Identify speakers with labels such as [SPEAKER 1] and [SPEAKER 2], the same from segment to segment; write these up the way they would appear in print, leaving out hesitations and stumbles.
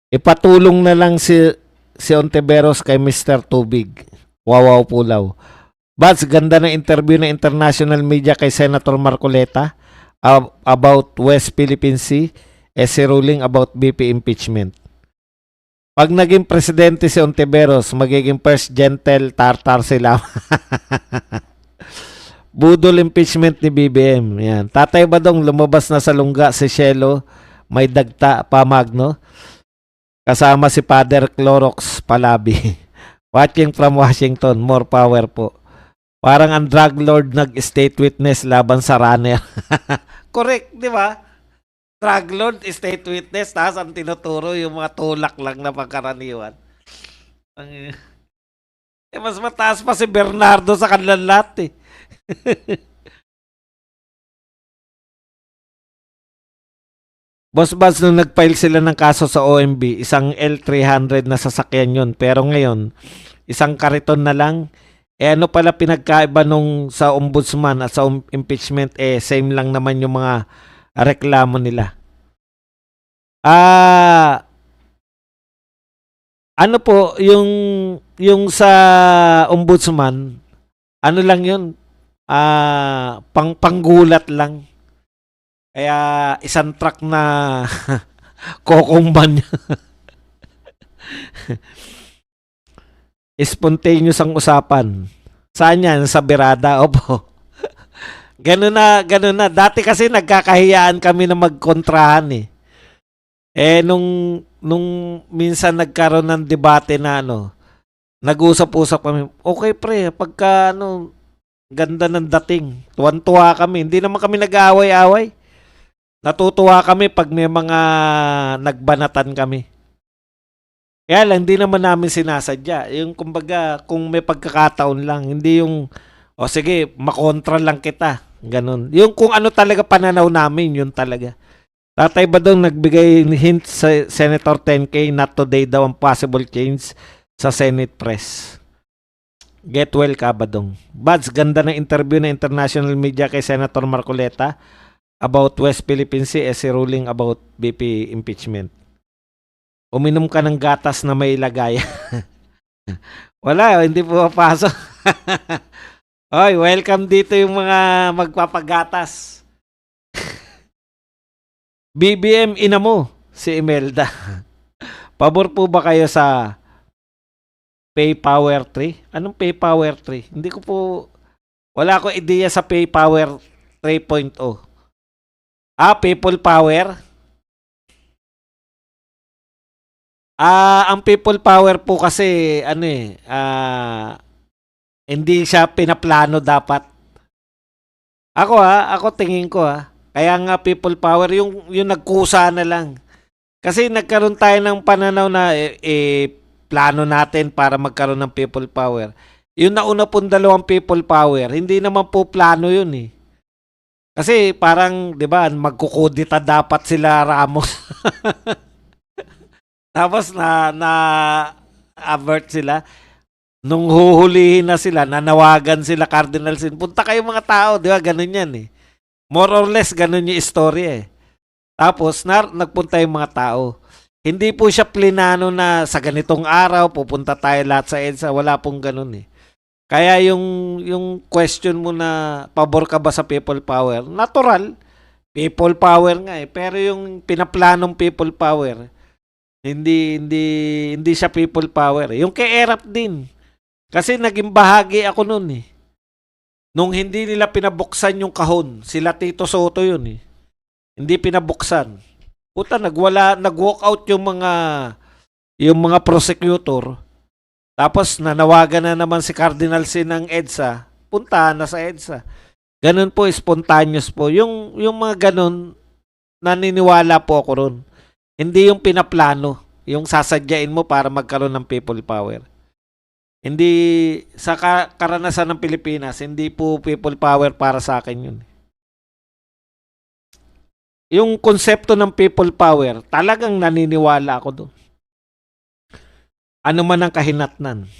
[SPEAKER 1] Ipatulong na lang si Ontiveros kay Mr. Tubig. Wawaw pulaw. Bats, ganda ng interview ng international media kay Senator Marcoleta about West Philippine Sea, essay ruling about BP impeachment. Pag naging presidente si Ontiveros, magiging first gentle tartar sila. Budol impeachment ni BBM. Yan. Tatay Badong lumabas na sa lungga si Shelo, may dagta pa Magno. Kasama si Father Clorox Palabi. Watching from Washington, more power po. Parang ang drug lord nag-state witness laban sa runner. Correct, di ba? Drug lord, state witness, tapos ang tinuturo yung mga tulak lang na pagkaraniwan. Mas mataas pa si Bernardo sa kanilang lahat eh. Boss Buzz, nung nag-file sila ng kaso sa OMB, isang L300 na sasakyan yun. Pero ngayon, isang kariton na lang. Ano pala pinagkaiba nung sa ombudsman at sa impeachment, same lang naman yung mga reklamo nila. Ano po, yung sa ombudsman, ano lang yun, panggulat lang. Kaya isang truck na kokongban niya. Spontaneous ang usapan. Saan yan? Sa Birada? Opo. Ganun na. Dati kasi nagkakahiyaan kami na magkontrahan eh. Nung minsan nagkaroon ng debate na nag-usap-usap kami. Okay pre, pagka ganda ng dating. Tuwan-tuwa kami. Hindi naman kami nag-aaway-aaway. Natutuwa kami pag may mga nagbanatan kami. Kaya lang, hindi naman namin sinasadya. Yung kumbaga, kung may pagkakataon lang, hindi yung, sige, makontra lang kita. Ganun. Yung kung ano talaga pananaw namin, yun talaga. Tatay Badong nagbigay hint sa Senator 10K, not today daw ang possible change sa Senate press. Get well ka, Badong. Buds, ganda ng interview ng international media kay Senator Marcoleta about West Philippine Sea as a ruling about BP impeachment. Uminom ka ng gatas na may lagay. Wala, hindi po papasok. Oy, welcome dito yung mga magpapagatas. BBM ina mo, si Imelda. Pabor po ba kayo sa Pay Power 3? Anong Pay Power 3? Hindi ko po, wala akong ideya sa Pay Power 3.0. People Power? Ang people power po kasi hindi siya pinaplano dapat. Ako tingin ko kaya nga people power yung nagkusa na lang. Kasi nagkaroon tayo ng pananaw na plano natin para magkaroon ng people power. Yung nauna pong dalawang people power, hindi naman po plano yun eh. Kasi parang, 'di ba, magkukudita dapat sila Ramos. Tapos na avert sila. Nung huhulihin na sila, nanawagan sila Cardinal Sin. Punta kayo mga tao, di ba? Ganun yan eh. More or less, ganun yung story eh. Tapos, nagpunta yung mga tao. Hindi po siya plinano na sa ganitong araw, pupunta tayo lahat sa EDSA. Wala pong ganun eh. Kaya yung question mo na pabor ka ba sa people power? Natural. People power nga eh. Pero yung pinaplanong people power, hindi siya people power. Yung kay Erap din. Kasi naging bahagi ako noon eh. Nung hindi nila pinabuksan yung kahon, sila Tito Soto yun eh. Hindi pinabuksan. Puta, nag-walk out yung mga prosecutor. Tapos nanawagan na naman si Cardinal Sin ng EDSA. Puntahan na sa EDSA. Ganun po, spontaneous po. Yung mga ganun, naniniwala po ako ron. Hindi yung pinaplano, yung sasadyain mo para magkaroon ng people power. Hindi, sa karanasan ng Pilipinas, hindi po people power para sa akin yun. Yung konsepto ng people power, talagang naniniwala ako doon. Ano man ang kahinatnan.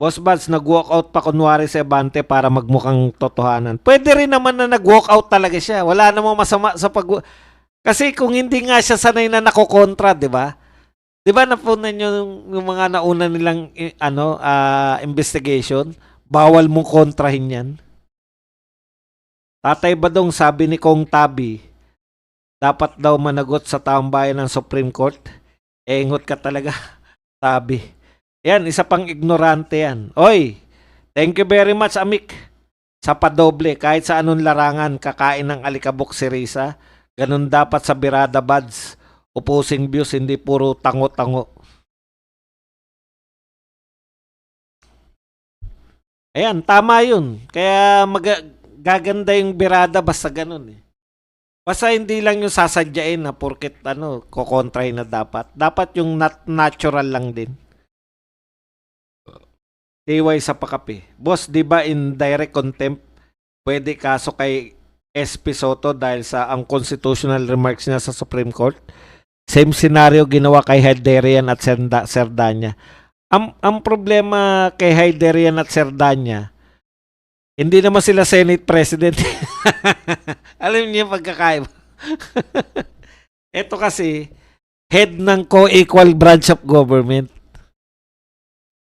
[SPEAKER 1] Boss Buds, nag-walkout pa kunwari si Abante para magmukhang totohanan. Pwede rin naman na nag-walkout talaga siya. Wala namang masama sa Kasi kung hindi nga siya sanay na nakokontra, 'di ba? 'Di ba napunan yung mga nauna nilang investigation, bawal mong kontrahin 'yan. Tatay Badong, sabi ni Kong Tabi, dapat daw managot sa taong bayan ng Supreme Court. Engot ka talaga, Tabi. Yan, isa pang ignorante yan. Oy, thank you very much, Amik. Sa padoble, kahit sa anong larangan, kakain ng alikabok si Risa. Ganun dapat sa Birada Buds. Opposing views, hindi puro tango-tango. Ayan, tama yun. Kaya gaganda yung Birada basta ganun eh. Basta hindi lang yung sasadyain na porket kokontrahin na dapat. Dapat yung natural lang din. TY sa pakape. Boss, di ba in direct contempt pwede kaso kay SP Soto dahil sa unconstitutional remarks niya sa Supreme Court? Same scenario ginawa kay Hyderian at Serdanya. Ang problema kay Hyderian at Serdanya, hindi naman sila Senate President. Alam niyo yung pagkakaiba. Ito kasi, head ng co-equal branch of government.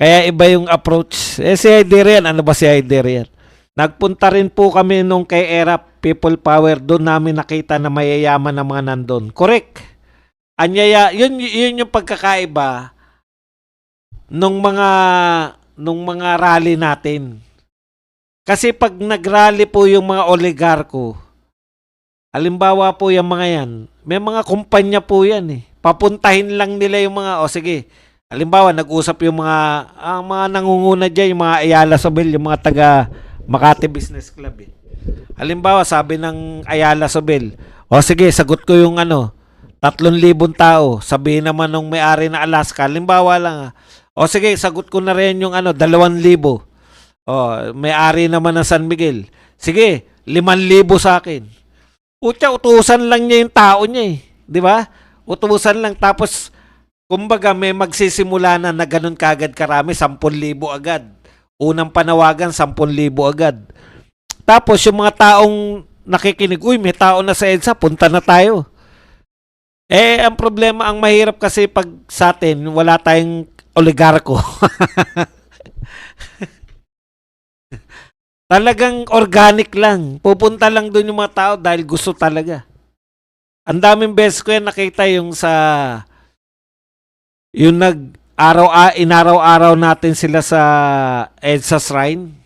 [SPEAKER 1] Kaya iba yung approach. Si Hyderian, ano ba si Hyderian? Nagpunta rin po kami nung kay ERAP, People Power, doon namin nakita na mayayaman ng mga nandun. Correct. Yun yung pagkakaiba nung mga rally natin. Kasi pag nagrally po yung mga oligarko, halimbawa po yung mga yan, may mga kumpanya po yan eh. Papuntahin lang nila yung mga, sige, halimbawa nag-usap yung mga nangunguna dyan, yung mga Ayala Sobel, yung mga taga Makati Business Club eh. Halimbawa sabi ng Ayala Sobel, sige, sagot ko yung 3,000 tao. Sabihin naman nung may-ari na Alaska, halimbawa lang, sige, sagot ko na rin yung 2,000. May-ari naman ng San Miguel. Sige, 5,000 sa akin. Utusan lang niya yung tao niya eh. Di ba? Utusan lang. Tapos, kumbaga may magsisimula na ganun kagad karami, 10,000 agad. Unang panawagan, 10,000 agad. Tapos, yung mga taong nakikinig, may tao na sa EDSA, punta na tayo. Ang problema, ang mahirap kasi pag sa atin, wala tayong oligarko. Talagang organic lang. Pupunta lang doon yung mga tao dahil gusto talaga. Ang daming beses ko yan nakita yung inaraw-araw natin sila sa EDSA Shrine.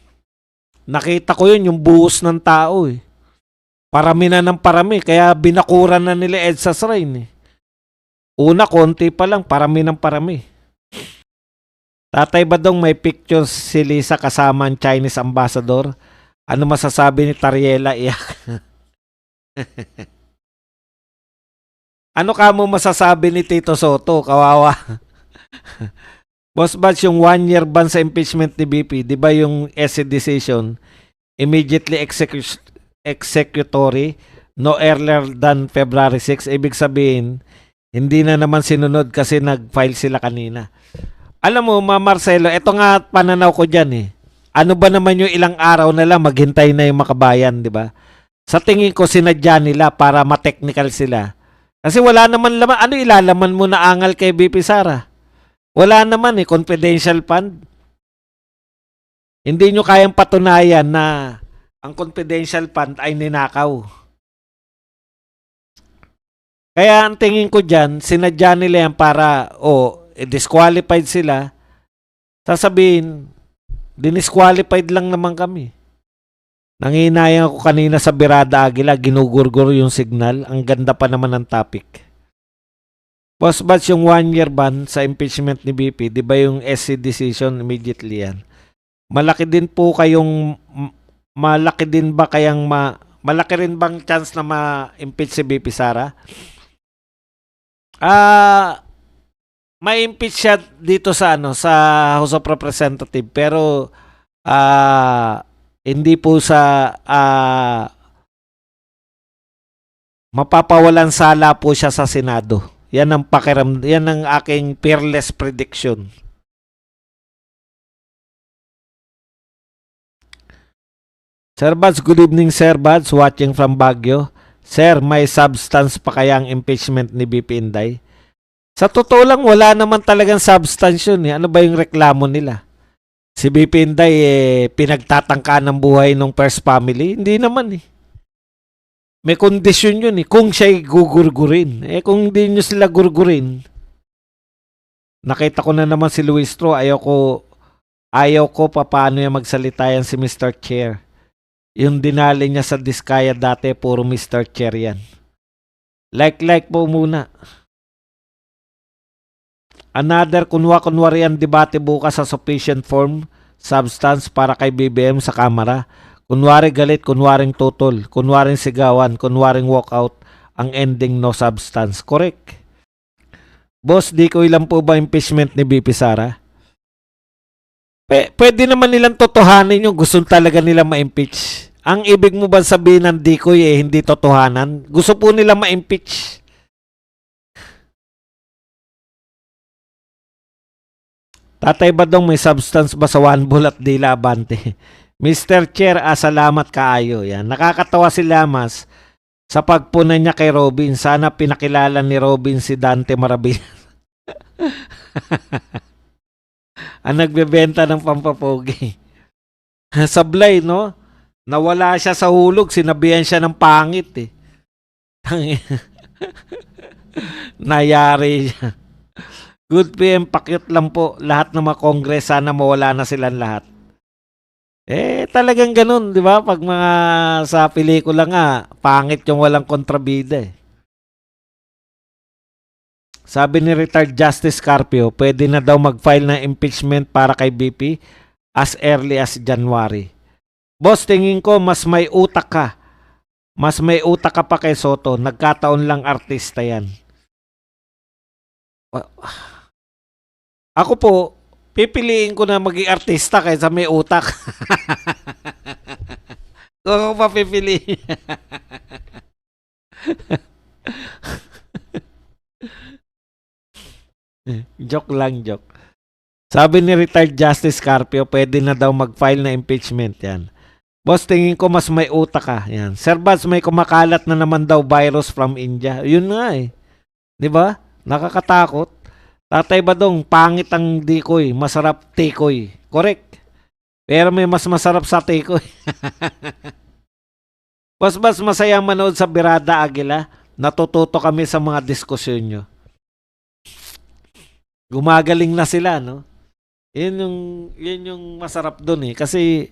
[SPEAKER 1] Nakita ko yun, yung buhos ng tao eh. Parami na ng parami, kaya binakuran na nila EDSA Shrine eh. Una, konti pa lang, parami ng parami. Tatay Badong, may pictures si Lisa kasama ang Chinese ambassador. Ano masasabi ni Tariela? Ano ka mo masasabi ni Tito Soto? Kawawa. Boss Batch, yung 1-year ban sa impeachment ni BP, di ba yung SC decision, immediately executory, no earlier than February 6? Ibig sabihin, hindi na naman sinunod kasi nag-file sila kanina. Alam mo, Ma Marcelo, ito nga pananaw ko dyan eh. Ano ba naman yung ilang araw na lang maghintay na yung makabayan, di ba? Sa tingin ko, sinadya nila para ma-technical sila. Kasi wala naman laman. Ano ilalaman mo na angal kay BP Sara? Wala naman eh, confidential fund. Hindi nyo kayang patunayan na ang confidential fund ay ninakaw. Kaya ang tingin ko dyan, sinadya nila yan para, disqualified sila, sasabihin, dinisqualified lang naman kami. Nanginayang ako kanina sa Birada Agila, ginugurgur yung signal. Ang ganda pa naman ng topic. Boss Batch, yung 1-year ban sa impeachment ni BP, di ba yung SC decision immediately yan? Malaki din rin bang chance na ma-impeach si BP Sara? May impeach siya dito sa House of Representatives, pero hindi po sa mapapawalan sala po siya sa Senado. Yan ang aking fearless prediction. Sir Bads, good evening Sir Bads, watching from Baguio. Sir, may substance pa kaya ang impeachment ni BP Inday? Sa totoo lang, wala naman talagang substance yun. Ano ba yung reklamo nila? Si BP Inday, pinagtatangka ng buhay ng first family? Hindi naman eh. May kondisyon yun eh. Kung siya'y gugurgurin. Kung hindi nyo sila gurgurin, nakita ko na naman si Luis Tro, ayaw ko paano yung magsalita yan si Mr. Chair. Yung dinali niya sa Diskaya dati, puro Mr. Chair yan. Like po muna. Another kunwari ang debate bukas sa sufficient form, substance para kay BBM sa Kamara. Kunwari galit, kunwaring tutol, kunwaring sigawan, kunwaring walkout, ang ending no substance. Correct. Boss, di ko ilan po ba impeachment ni BP Sara? Pwede naman nilang totohanin yung gusto talaga nila ma-impeach. Ang ibig mo ba sabihin ng Dikoy hindi totohanan? Gusto po nila ma-impeach. Tatay Badong, may substance ba sa one ball at dila abante? Mr. Chair, salamat kaayo. Yan. Nakakatawa si Lamas sa pagpuna niya kay Robin. Sana pinakilala ni Robin si Dante Maravillas. Ang nagbebenta ng pampapogi. Sablay, no? Nawala siya sa hulog. Sinabihan siya ng pangit, eh. Nayari siya. Good PM, pakyut lang po. Lahat ng mga kongres, sana mawala na silang lahat. Talagang ganun, di ba? Pag mga sa pelikula nga, pangit yung walang kontrabida eh. Sabi ni retired Justice Carpio, pwede na daw mag-file ng impeachment para kay BP as early as January. Boss, tingin ko mas may utak ka. Mas may utak ka pa kay Soto. Nagkataon lang artista yan. Ako po, pipiliin ko na maging artista kaysa may utak. Kung ako pa pipiliin. Joke lang, joke. Sabi ni retired Justice Carpio, pwede na daw mag-file na impeachment yan. Boss, tingin ko mas may utak ka. Yan. Sir Baz, may kumakalat na naman daw virus from India. Yun nga eh. Di ba? Nakakatakot. Tatay Badong, pangit ang Dikoy, masarap Tikoy. Correct. Pero may mas masarap sa Tikoy. Boss, masayang manood sa Birada Aguila. Natututo kami sa mga diskusyon nyo. Gumagaling na sila, no? Yun yung masarap dun eh. Kasi,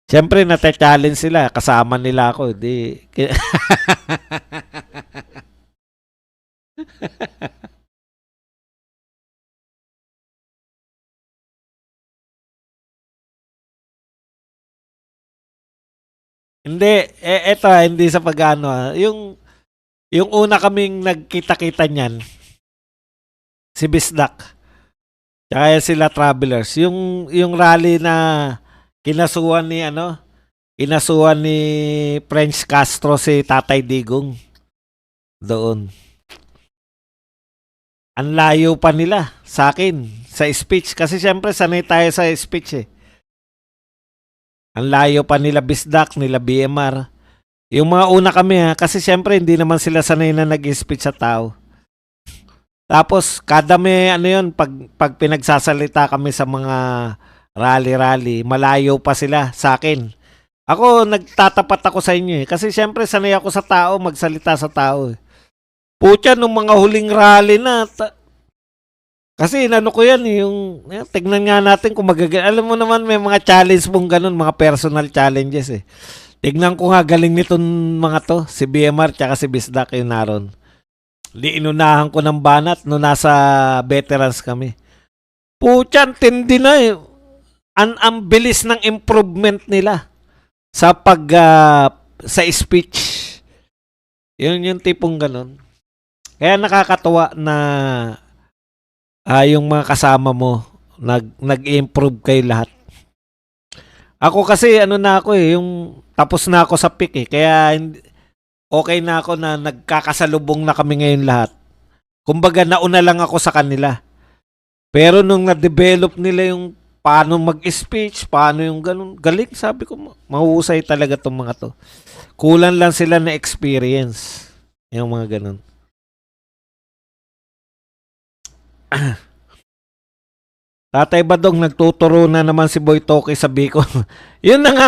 [SPEAKER 1] siyempre, nate-challenge sila. Kasama nila ako. Di... Hindi, eto hindi sa pagano. Yung una kaming nagkita-kita niyan, si Bisdak. Tsaka sila Travelers. Yung rally na kinasuhan ni French Castro si Tatay Digong. Doon. Ang layo pa nila sa akin sa speech. Kasi syempre sanay tayo sa speech eh. Ang layo pa nila Bisdak, nila BMR. Yung mga una kami kasi syempre hindi naman sila sanay na nag-speech sa tao. Tapos kada may pag pinagsasalita kami sa mga rally, malayo pa sila sa akin. Ako, nagtatapat ako sa inyo eh. Kasi syempre sanay ako sa tao, magsalita sa tao eh. Putya, nung mga huling rally na, kasi ko yan, tignan nga natin kung magagaling. Alam mo naman may mga challenge mong ganun, mga personal challenges eh. Tignan ko nga galing nitong mga to, si BMR tsaka si Bisdak yung naroon. Inunahan ko ng banat no nasa veterans kami. Putyan, tindi na eh. Ang bilis ng improvement nila sa sa speech. Yun yung tipong ganun. Kaya nakakatuwa na yung mga kasama mo nag-improve kayo lahat. Ako kasi yung tapos na ako sa peak eh. Kaya okay na ako na nagkakasalubong na kami ngayon lahat. Kumbaga nauna lang ako sa kanila. Pero nung na-develop nila yung paano mag-speech, paano yung ganun. Galing, sabi ko, mahusay talaga tong mga to. Kulang lang sila na experience. Yung mga ganun. Tatay Badong, nagtuturo na naman si Boy Toki sa Bicol. Yun na nga,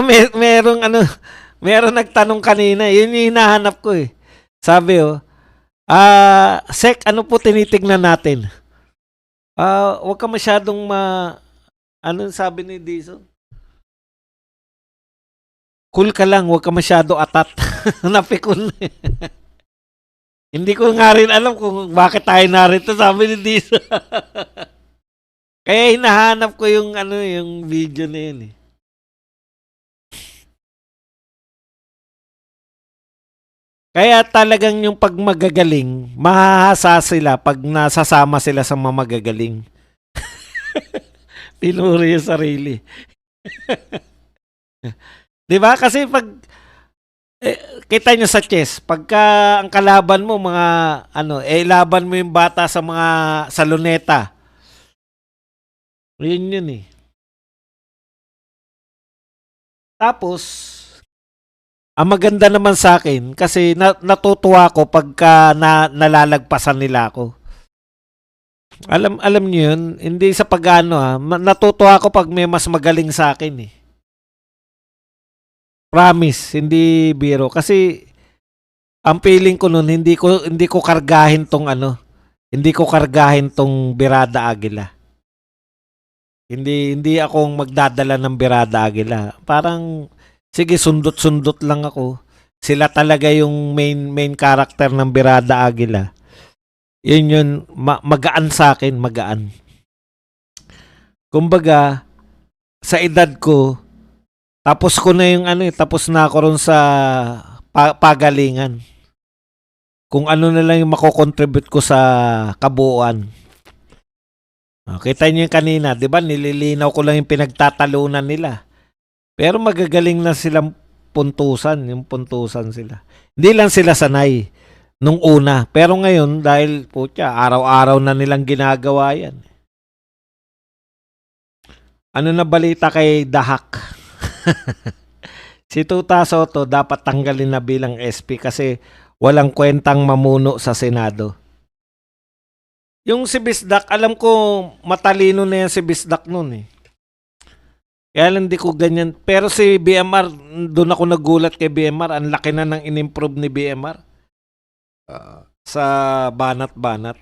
[SPEAKER 1] meron nagtanong kanina. Yun yung hinahanap ko eh. Sabi Sek, ano po tinitignan natin? Huwag ka masyadong ano sabi ni Dizon? Cool ka lang, huwag ka masyado atat. Napikon. Hindi ko nga rin alam kung bakit tayo narito, sabi ni Dizon. Kaya hinahanap ko yung yung video na yun eh. Kaya talagang yung pag magagaling, mahahasa sila pag nasasama sila sa mga magagaling. Pinuri yung sarili. 'Di ba? Kasi pag kita nyo sa chess, pagka ang kalaban mo mga laban mo yung bata sa mga saloneta. Yun eh. Tapos, ang maganda naman sa akin kasi natutuwa ko pagka nalalagpasan nila ako. Alam niyo yun, hindi sa pagano natutuwa ko pag may mas magaling sa akin eh. Promise, hindi biro kasi ang feeling ko noon hindi ko kargahin tong hindi ko kargahin tong Birada Agila. Hindi akong magdadala ng Birada Agila. Parang sige, sundot-sundot lang ako. Sila talaga yung main character ng Birada Agila. Yun magaan sa akin, magaan. Kumbaga, sa edad ko, tapos ko na yung tapos na ako ron sa pagalingan. Kung ano na lang yung makokontribute ko sa kabuuan. Kita niyo yung kanina, di ba? Nililinaw ko lang yung pinagtatalunan nila. Pero magagaling na silang puntusan, yung puntusan sila. Hindi lang sila sanay nung una. Pero ngayon, dahil araw-araw na nilang ginagawa yan. Ano na balita kay Dahak? Si Tuta Soto dapat tanggalin na bilang SP kasi walang kwentang mamuno sa Senado. Yung si Bisdak, alam ko matalino na yan si Bisdak nun eh. Kaya lang di ko ganyan. Pero si BMR, doon ako nagulat kay BMR. Ang laki na ng in-improve ni BMR. Sa banat-banat.